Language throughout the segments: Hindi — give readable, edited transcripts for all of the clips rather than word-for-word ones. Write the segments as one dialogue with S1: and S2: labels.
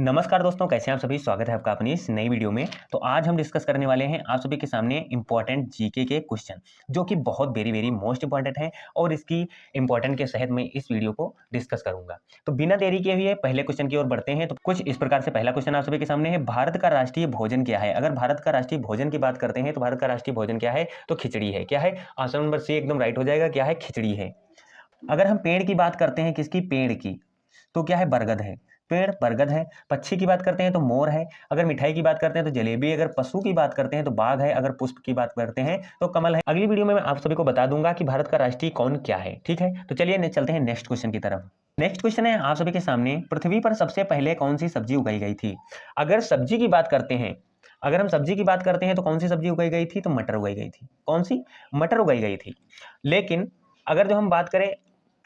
S1: नमस्कार दोस्तों, कैसे हैं आप सभी। स्वागत है आपका अपनी इस नई वीडियो में। तो आज हम डिस्कस करने वाले हैं आप सभी के सामने इंपॉर्टेंट जीके के क्वेश्चन, जो कि बहुत वेरी मोस्ट इंपॉर्टेंट है और इसकी इंपॉर्टेंट के सहित मैं इस वीडियो को डिस्कस करूंगा। तो बिना देरी किए हुए पहले क्वेश्चन की ओर बढ़ते हैं। तो कुछ इस प्रकार से पहला क्वेश्चन आप सभी के सामने है, भारत का राष्ट्रीय भोजन क्या है। अगर भारत का राष्ट्रीय भोजन की बात करते हैं तो भारत का राष्ट्रीय भोजन क्या है, तो खिचड़ी है। क्या है, ऑप्शन नंबर सी एकदम राइट हो जाएगा। क्या है, खिचड़ी है। अगर हम पेड़ की बात करते हैं, किसकी, पेड़ की, तो क्या है, बरगद है। पेड़ बरगद है। पक्षी की बात करते हैं तो मोर है। अगर मिठाई की बात करते हैं तो जलेबी। अगर पशु की बात करते हैं तो बाघ है। अगर पुष्प की बात करते हैं तो कमल है। अगली वीडियो में मैं आप सभी को बता दूंगा कि भारत का राष्ट्रीय कौन क्या है। ठीक है, तो चलिए चलते हैं नेक्स्ट क्वेश्चन की तरफ। नेक्स्ट क्वेश्चन है आप सभी के सामने, पृथ्वी पर सबसे पहले कौन सी सब्जी उगाई गई थी। अगर सब्जी की बात करते हैं, अगर हम सब्जी की बात करते हैं तो कौन सी सब्जी उगाई गई थी, तो मटर उगाई गई थी। कौन सी, मटर उगाई गई थी। लेकिन अगर जो हम बात करें,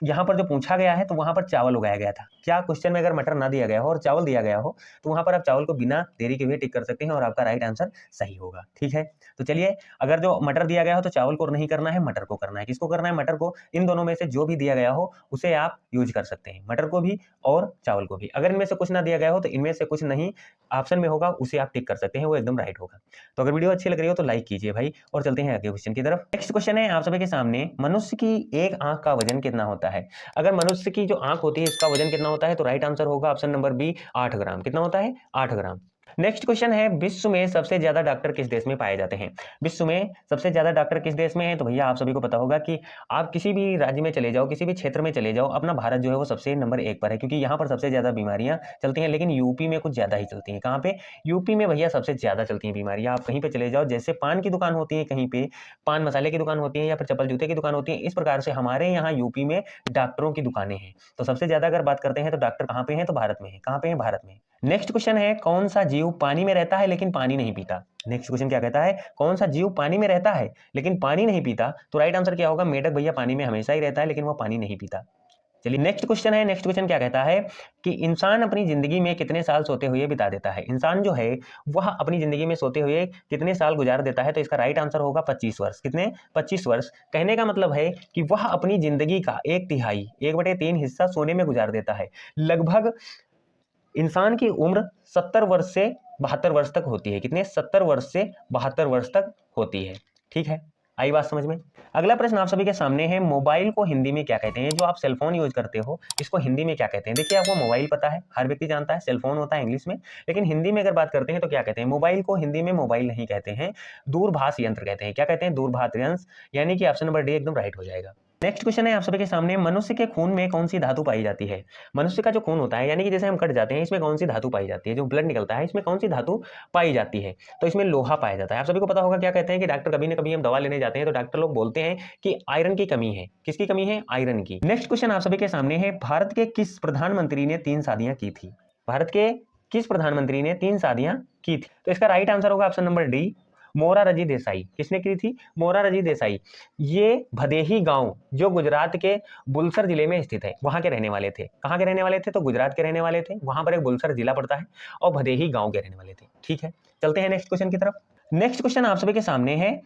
S1: यहाँ पर जो पूछा गया है तो वहां पर चावल उगाया गया था। क्या क्वेश्चन में अगर मटर ना दिया गया हो और चावल दिया गया हो तो वहां पर आप चावल को बिना देरी के हुए टिक कर सकते हैं और आपका राइट आंसर सही होगा। ठीक है, तो चलिए, अगर जो मटर दिया गया हो तो चावल को नहीं करना है, मटर को करना है। किसको करना है, मटर को। इन दोनों में से जो भी दिया गया हो उसे आप यूज कर सकते हैं, मटर को भी और चावल को भी। अगर इनमें से कुछ ना दिया गया हो तो इनमें से कुछ नहीं ऑप्शन में होगा, उसे आप टिक कर सकते हैं, वो एकदम राइट होगा। तो अगर वीडियो अच्छी लग रही हो तो लाइक कीजिए भाई, और चलते हैं आगे क्वेश्चन की तरफ। नेक्स्ट क्वेश्चन है आप सभी के सामने, मनुष्य की एक आंख का वजन कितना होता है। अगर मनुष्य की जो आंख होती है इसका वजन कितना होता है, तो राइट आंसर होगा ऑप्शन नंबर बी, 8 ग्राम। कितना होता है, 8 ग्राम। नेक्स्ट क्वेश्चन है, विश्व में सबसे ज्यादा डॉक्टर किस देश में पाए जाते हैं। विश्व में सबसे ज्यादा डॉक्टर किस देश में है, तो भैया आप सभी को पता होगा कि आप किसी भी राज्य में चले जाओ, किसी भी क्षेत्र में चले जाओ, अपना भारत जो है वो सबसे नंबर 1 पर है, क्योंकि यहाँ पर सबसे ज्यादा बीमारियां चलती हैं। लेकिन यूपी में कुछ ज्यादा ही चलती हैं। कहाँ पे, यूपी में भैया सबसे ज्यादा चलती हैं बीमारियां। आप कहीं पे चले जाओ, जैसे पान की दुकान होती है, कहीं पे पान मसाले की दुकान होती है, या फिर चप्पल जूते की दुकान होती है, इस प्रकार से हमारे यहाँ यूपी में डॉक्टरों की दुकानें हैं। तो सबसे ज्यादा अगर बात करते हैं तो डॉक्टर कहाँ पे हैं, तो भारत में है। कहाँ पे है, भारत में। नेक्स्ट क्वेश्चन है, कौन सा जीव पानी में रहता है लेकिन पानी नहीं पीता। नेक्स्ट क्वेश्चन क्या कहता है, कौन सा जीव पानी में रहता है लेकिन पानी नहीं पीता, तो राइट आंसर क्या होगा, मेढक भैया पानी में हमेशा ही रहता है लेकिन वो पानी नहीं पीता। चलिए नेक्स्ट क्वेश्चन है। नेक्स्ट क्वेश्चन क्या कहता है कि इंसान अपनी जिंदगी में कितने साल सोते हुए बिता देता है। इंसान जो है वह अपनी जिंदगी में सोते हुए कितने साल गुजार देता है, तो इसका राइट आंसर होगा 25 वर्ष। कितने, 25 वर्ष। कहने का मतलब है कि वह अपनी जिंदगी का 1/3, 1/3 हिस्सा सोने में गुजार देता है। लगभग इंसान की उम्र 70 वर्ष से 72 वर्ष तक होती है। कितने, 70 वर्ष से 72 वर्ष तक होती है। ठीक है, आई बात समझ में। अगला प्रश्न आप सभी के सामने है, मोबाइल को हिंदी में क्या कहते हैं। जो आप सेलफोन यूज करते हो इसको हिंदी में क्या कहते हैं। देखिए, आपको मोबाइल पता है, हर व्यक्ति जानता है, सेलफोन होता है इंग्लिश में, लेकिन हिंदी में अगर बात करते हैं तो क्या कहते हैं। मोबाइल को हिंदी में मोबाइल नहीं कहते हैं, दूरभाष यंत्र कहते हैं। क्या कहते हैं, दूरभाष यंत्र, यानी कि ऑप्शन नंबर डी एकदम राइट हो जाएगा। नेक्स्ट क्वेश्चन है आप सभी के सामने, मनुष्य के खून में कौन सी धातु पाई जाती है। मनुष्य का जो खून होता है, यानी कि जैसे हम कट जाते हैं, इसमें कौन सी धातु पाई जाती है। जो ब्लड निकलता है इसमें कौन सी धातु पाई जाती है, तो इसमें लोहा पाया जाता है। आप सभी को पता होगा, क्या कहते हैं कि डॉक्टर कभी ना कभी हम दवा लेने जाते हैं तो डॉक्टर लोग बोलते हैं कि आयरन की कमी है। किसकी कमी है, आयरन की। नेक्स्ट क्वेश्चन आप सभी के सामने है, भारत के किस प्रधानमंत्री ने 3 शादियां की थी। भारत के किस प्रधानमंत्री ने 3 शादियां की थी, तो इसका राइट आंसर होगा option number D, Morarji Desai. किसने की थी, मोरारजी देसाई। ये भदेही गांव जो गुजरात के बुलसर जिले में स्थित है, वहां के रहने वाले थे। कहां के रहने वाले थे, तो गुजरात के रहने वाले थे। वहां पर एक बुलसर जिला पड़ता है और भदेही गांव के रहने वाले थे। ठीक है, चलते हैं नेक्स्ट क्वेश्चन की तरफ। नेक्स्ट क्वेश्चन आप सभी के सामने है,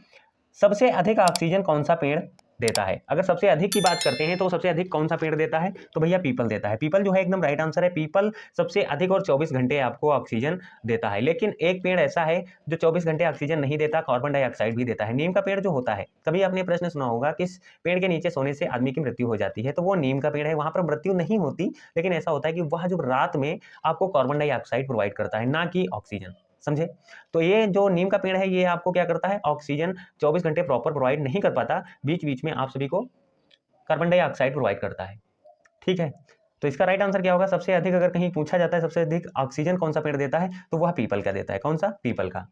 S1: सबसे अधिक ऑक्सीजन कौन सा पेड़ देता है। अगर सबसे अधिक की बात करते हैं तो सबसे अधिक कौन सा पेड़ देता है, तो भैया पीपल देता है। पीपल जो है एकदम राइट आंसर है। पीपल सबसे अधिक और 24 घंटे आपको ऑक्सीजन देता है। लेकिन एक पेड़ ऐसा है जो 24 घंटे ऑक्सीजन नहीं देता, कार्बन डाइऑक्साइड भी देता है। नीम का पेड़ जो होता है, कभी आपने प्रश्न सुना होगा कि इस पेड़ के नीचे सोने से आदमी की मृत्यु हो जाती है, तो वो नीम का पेड़ है। वहां पर मृत्यु नहीं होती, लेकिन ऐसा होता है कि वह जो रात में आपको कार्बन डाइऑक्साइड प्रोवाइड करता है, ना कि ऑक्सीजन। समझे, तो ये जो नीम का पेड़ है ये आपको क्या करता है, ऑक्सीजन 24 घंटे प्रॉपर प्रोवाइड नहीं कर पाता, बीच बीच में आप सभी को कार्बन डाइऑक्साइड प्रोवाइड करता है। ठीक है, तो इसका राइट आंसर क्या होगा, सबसे अधिक अगर कहीं पूछा जाता है सबसे अधिक ऑक्सीजन कौन सा पेड़ देता है, तो वह पीपल का देता है। कौन सा, पीपल का।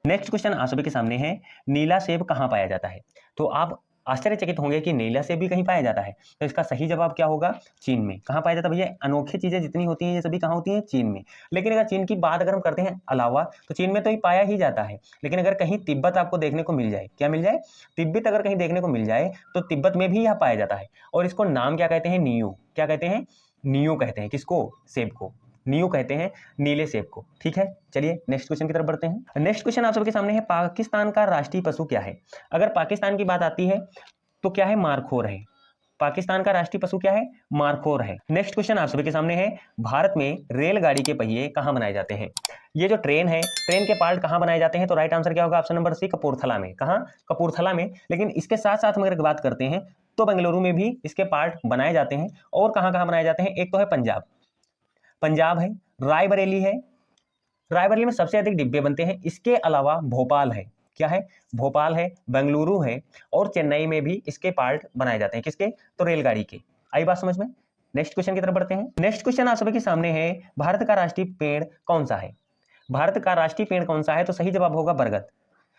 S1: नेक्स्ट क्वेश्चन आप सभी के सामने है, नीला सेब कहां पाया जाता है। तो आप आश्चर्यचकित होंगे कि नीला सेब भी कहीं पाया जाता है, तो इसका सही जवाब क्या होगा, चीन में। कहां पाया जाता है भैया, अनोखी चीजें जितनी होती हैं ये सभी कहां होती हैं, चीन में। लेकिन अगर चीन की बात अगर हम करते हैं अलावा, तो चीन में तो ही पाया ही जाता है। लेकिन अगर कहीं तिब्बत आपको देखने को मिल जाए, क्या मिल जाए, तिब्बत अगर कहीं देखने को मिल जाए तो तिब्बत में भी यह पाया जाता है। और इसको नाम क्या कहते हैं, नियो। क्या कहते हैं, नियो कहते हैं। किसको, सेब को नियो कहते हैं, नीले सेब को। ठीक है, चलिए नेक्स्ट क्वेश्चन की तरफ बढ़ते हैं। नेक्स्ट क्वेश्चन आप सबके सामने है, पाकिस्तान का राष्ट्रीय पशु क्या है। अगर पाकिस्तान की बात आती है तो क्या है, मारखोर है। पाकिस्तान का राष्ट्रीय पशु क्या है? मारखोर है। नेक्स्ट क्वेश्चन आप सभी के सामने है, भारत में रेलगाड़ी के पहिए कहाँ बनाए जाते हैं? ये जो ट्रेन है, ट्रेन के पार्ट कहाँ बनाए जाते हैं? तो राइट आंसर क्या होगा? ऑप्शन नंबर सी, कपूरथला में। कहाँ? कपूरथला में। लेकिन इसके साथ साथ हम अगर बात करते हैं तो बेंगलुरु में भी इसके पार्ट बनाए जाते हैं। और कहाँ कहाँ बनाए जाते हैं? एक तो है पंजाब, पंजाब है, रायबरेली है, रायबरेली में सबसे अधिक डिब्बे बनते हैं। इसके अलावा भोपाल है, क्या है? भोपाल है, बेंगलुरु है और चेन्नई में भी इसके पार्ट बनाए जाते हैं। किसके? तो रेलगाड़ी के। आई बात समझ में? नेक्स्ट क्वेश्चन की तरफ बढ़ते हैं। नेक्स्ट क्वेश्चन आप सभी के सामने है, भारत का राष्ट्रीय पेड़ कौन सा है? भारत का राष्ट्रीय पेड़ कौन सा है? तो सही जवाब होगा बरगद।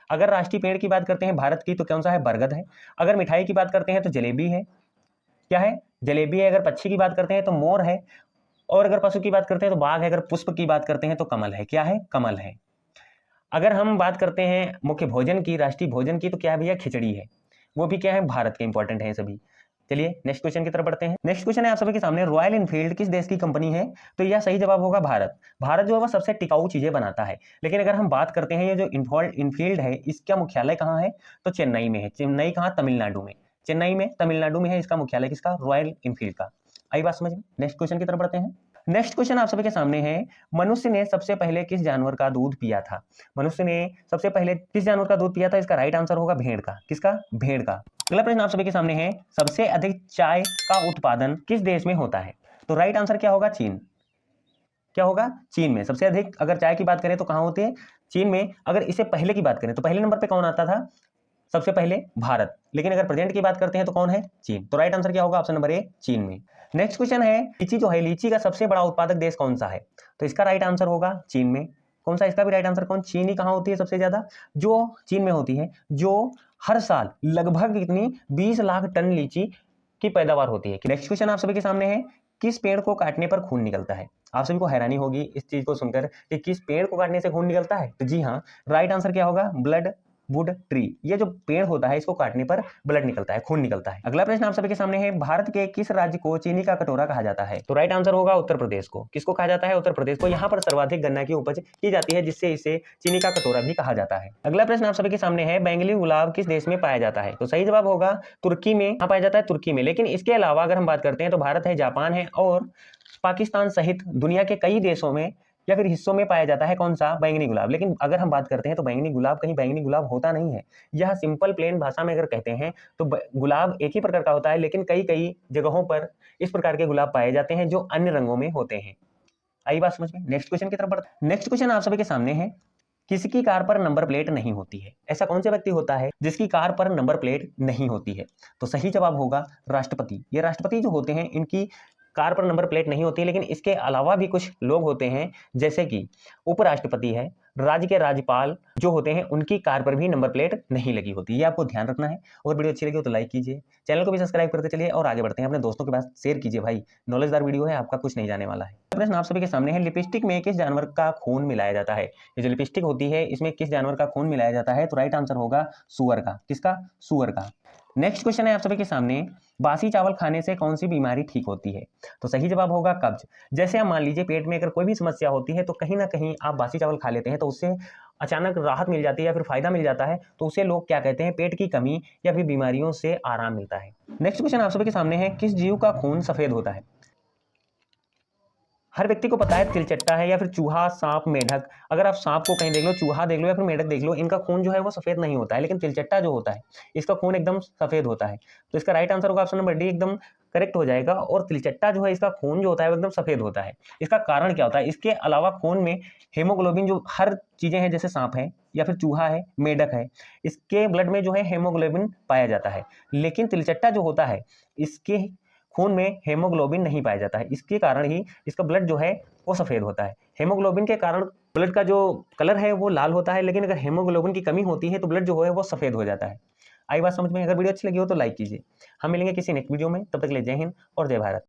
S1: अगर राष्ट्रीय पेड़ की बात करते हैं भारत की तो कौन सा है? बरगद है। अगर मिठाई की बात करते हैं तो जलेबी है, क्या है? जलेबी है। अगर पक्षी की बात करते हैं तो मोर है। और अगर पशु की बात करते हैं तो बाघ है। अगर पुष्प की बात करते हैं तो कमल है, क्या है? कमल है। अगर हम बात करते हैं मुख्य भोजन की, राष्ट्रीय भोजन की, तो क्या है भैया? खिचड़ी है। वो भी क्या है? भारत के इंपॉर्टेंट है सभी। चलिए नेक्स्ट क्वेश्चन की तरफ बढ़ते हैं। नेक्स्ट क्वेश्चन है आप सभी के सामने, रॉयल एनफील्ड किस देश की कंपनी है? तो यह सही जवाब होगा भारत। भारत जो है वो सबसे टिकाऊ चीजें बनाता है। लेकिन अगर हम बात करते हैं ये जो इनफील्ड है, इसका मुख्यालय कहाँ है? तो चेन्नई में है। चेन्नई कहाँ? तमिलनाडु में। चेन्नई में, तमिलनाडु में है इसका मुख्यालय। किसका? रॉयल एनफील्ड का। आई बात समझ में? नेक्स्ट क्वेश्चन की तरफ बढ़ते हैं। नेक्स्ट क्वेश्चन आप सभी के सामने है, मनुष्य ने सबसे पहले किस जानवर का दूध पिया था? मनुष्य ने सबसे पहले किस जानवर का दूध पिया था? इसका राइट आंसर होगा भेड़ का। किसका? भेड़ का। अगला प्रश्न आप सभी के सामने है, सबसे अधिक चाय का उत्पादन किस देश में होता है? तो राइट आंसर क्या होगा? चीन। क्या होगा? चीन में सबसे अधिक। अगर चाय की बात करें तो कहां होती है? चीन में। अगर इससे पहले की बात करें तो पहले नंबर पे कौन आता था? सबसे पहले भारत। लेकिन अगर प्रेजेंट की बात करते हैं तो कौन है? चीन। तो राइट आंसर क्या होगा? ऑप्शन नंबर ए, चीन में। नेक्स्ट क्वेश्चन है, लीची जो है, लीची का सबसे बड़ा उत्पादक देश कौन सा है? तो इसका राइट आंसर होगा चीन में। कौन सा? इसका भी राइट आंसर कौन? चीन ही। कहां होती है सबसे ज्यादा? जो चीन में होती है, जो हर साल लगभग कितनी 20 लाख टन लीची की पैदावार होती है। नेक्स्ट क्वेश्चन आप सभी के सामने है, किस पेड़ को काटने पर खून निकलता है? आप सभी को हैरानी होगी इस चीज को सुनकर कि किस पेड़ को काटने से खून निकलता है। तो जी हाँ, राइट आंसर क्या होगा? Blood wood tree. ये जो पेड़ होता है इसको काटने पर ब्लड निकलता है, खून निकलता है। अगला प्रश्न आप सभी के सामने है, भारत के किस राज्य को चीनी का कटोरा कहा जाता है? तो राइट आंसर होगा उत्तर प्रदेश को। किसको कहा जाता है? उत्तर प्रदेश को। यहाँ पर सर्वाधिक गन्ना की उपज की जाती है, जिससे इसे चीनी का कटोरा भी कहा जाता है। अगला प्रश्न आप सभी के सामने है, बेंगली गुलाब किस देश में पाया जाता है? तो सही जवाब होगा तुर्की में। कहाँ पाया जाता है? तुर्की में। लेकिन इसके अलावा अगर हम बात करते हैं तो भारत है, जापान है और पाकिस्तान सहित दुनिया के कई देशों में या फिर हिस्सों में पाया जाता है। कौन सा? बैंगनी गुलाब। लेकिन अगर हम बात करते हैं तो बैंगनी गुलाब कहीं बैंगनी गुलाब होता नहीं है। यह सिंपल प्लेन भाषा में अगर कहते हैं तो गुलाब एक ही प्रकार का होता है, लेकिन कई कई जगहों पर इस प्रकार के गुलाब पाए जाते हैं जो अन्य रंगों में होते हैं। आई बात समझ में? नेक्स्ट क्वेश्चन की तरफ बढ़ते हैं। नेक्स्ट क्वेश्चन आप सभी के सामने है, किसकी कार पर नंबर प्लेट नहीं होती है? ऐसा कौन सा व्यक्ति होता है जिसकी कार पर नंबर प्लेट नहीं होती है? तो सही जवाब होगा राष्ट्रपति। ये राष्ट्रपति जो होते हैं इनकी कार पर नंबर प्लेट नहीं होती है। लेकिन इसके अलावा भी कुछ लोग होते हैं, जैसे कि उपराष्ट्रपति है, राज्य के राज्यपाल जो होते हैं, उनकी कार पर भी नंबर प्लेट नहीं लगी होती है। ये आपको ध्यान रखना है। और वीडियो अच्छी लगी हो तो लाइक कीजिए, चैनल को भी सब्सक्राइब करते चलिए और आगे बढ़ते हैं। अपने दोस्तों के पास शेयर कीजिए भाई, नॉलेजदार वीडियो है, आपका कुछ नहीं जाने वाला है। प्रश्न आप सभी के सामने है, लिपस्टिक में किस जानवर का खून मिलाया जाता है? ये जो लिपस्टिक होती है इसमें किस जानवर का खून मिलाया जाता है? तो राइट आंसर होगा सूअर का। किसका? सूअर का। नेक्स्ट क्वेश्चन है आप सभी के सामने, बासी चावल खाने से कौन सी बीमारी ठीक होती है? तो सही जवाब होगा कब्ज। जैसे आप मान लीजिए पेट में अगर कोई भी समस्या होती है तो कहीं ना कहीं आप बासी चावल खा लेते हैं तो उससे अचानक राहत मिल जाती है या फिर फायदा मिल जाता है, तो उसे लोग क्या कहते हैं? पेट की कमी या फिर बीमारियों से आराम मिलता है। नेक्स्ट क्वेश्चन आप सभी के सामने है, किस जीव का खून सफेद होता है? हर व्यक्ति को पता है तिलचट्टा है या फिर चूहा, सांप, मेढक। अगर आप सांप को कहीं देख लो, चूहा देख लो या फिर मेढक देख लो, इनका खून जो है वो सफेद नहीं होता है। लेकिन तिलचट्टा जो होता है इसका खून एकदम सफेद होता है। तो इसका राइट आंसर होगा ऑप्शन नंबर डी, एकदम करेक्ट हो जाएगा। और तिलचट्टा जो है इसका खून जो होता है वो एकदम सफेद होता है। इसका कारण क्या होता है? इसके अलावा खून में हेमोग्लोबिन, जो हर चीजें हैं जैसे सांप है या फिर चूहा है, मेढक है, इसके ब्लड में जो है हेमोग्लोबिन पाया जाता है। लेकिन तिलचट्टा जो होता है इसके खून में हेमोग्लोबिन नहीं पाया जाता है। इसके कारण ही इसका ब्लड जो है वो सफेद होता है। हेमोग्लोबिन के कारण ब्लड का जो कलर है वो लाल होता है, लेकिन अगर हेमोग्लोबिन की कमी होती है तो ब्लड जो है वो सफेद हो जाता है। आई बात समझ में? अगर वीडियो अच्छी लगी हो तो लाइक कीजिए। हम मिलेंगे किसी नेक्स्ट वीडियो में, तब तक के लिए जय हिंद और जय भारत।